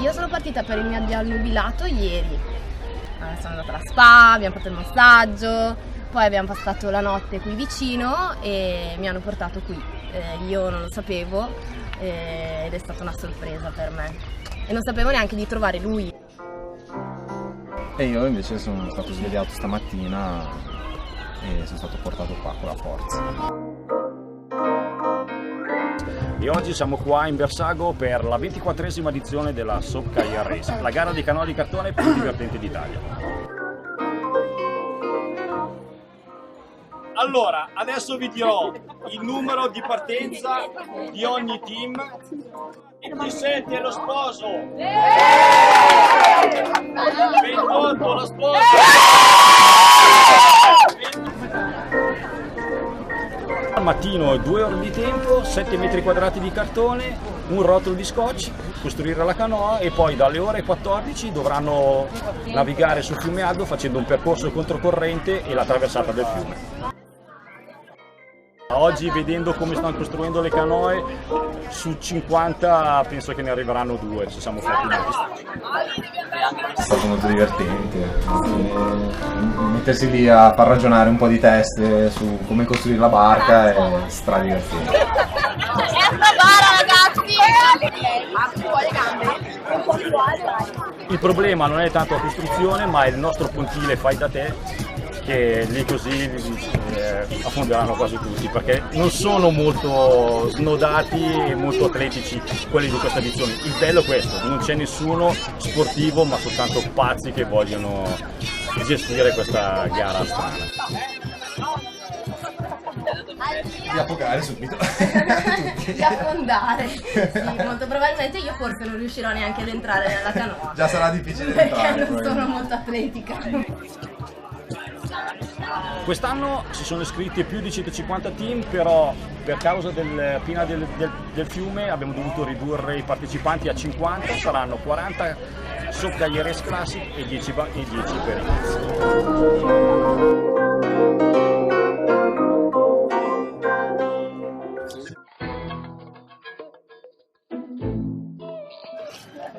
Io sono partita per il mio addio al nubilato ieri. Sono andata alla spa, abbiamo fatto il massaggio, poi abbiamo passato la notte qui vicino e mi hanno portato qui. Io non lo sapevo ed è stata una sorpresa per me. E non sapevo neanche di trovare lui. E io invece sono stato svegliato stamattina e sono stato portato qua con la forza. E oggi siamo qua in Bersago per la 24esima edizione della Soap Kayak Race, la gara di canoa di cartone più divertente d'Italia. Allora, adesso vi dirò il numero di partenza di ogni team e chi sente lo sposo. 28 lo sposo. Al mattino 2 ore di tempo, 7 metri quadrati di cartone, un rotolo di scotch, costruire la canoa e poi dalle ore 14 dovranno navigare sul fiume Addo facendo un percorso controcorrente e la traversata del fiume. Oggi, vedendo come stanno costruendo le canoe, su 50 penso che ne arriveranno 2 se siamo fortunati. È stato molto divertente, mettersi lì a far ragionare un po' di teste su come costruire la barca è stradivertente. È a bara, ragazzi! Il problema non è tanto la costruzione, ma il nostro pontile fai da te, che lì così affonderanno quasi tutti, perché non sono molto snodati e molto atletici quelli di questa edizione. Il bello è questo, non c'è nessuno sportivo ma soltanto pazzi che vogliono gestire questa gara strana. Di affogare subito. Di affondare. Sì, molto probabilmente io forse non riuscirò neanche ad entrare nella canoa. Già sarà difficile perché entrare. non sono molto atletica. Quest'anno si sono iscritti più di 150 team, però per causa del piena del fiume abbiamo dovuto ridurre i partecipanti a 50, saranno 40 Soap Kayak Race Classic e 10 per inizi.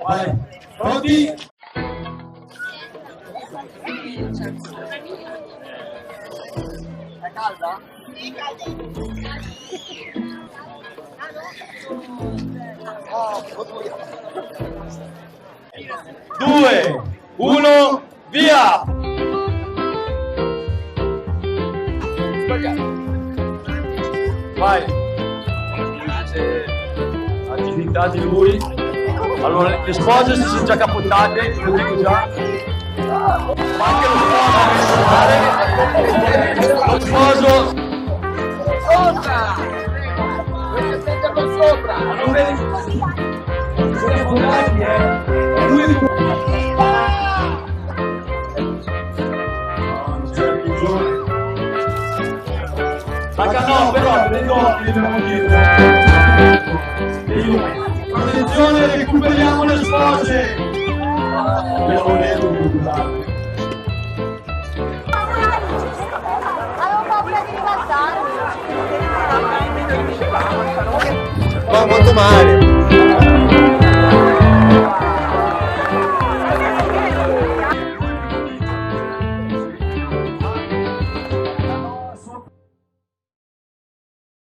Vai, pronti? È calda? Sì, calda. 2, 1, via! Vai! Agilità di lui. Allora, le spose si sono già capottate, lo dico già. Anche lo sposo. Sopra! Dovete sentirlo sopra! Non vedi? Sono volati, la canoa però, dobbiamo dire. Attenzione, recuperiamo le spose! Avevo paura di ribaltarmi. Va molto male.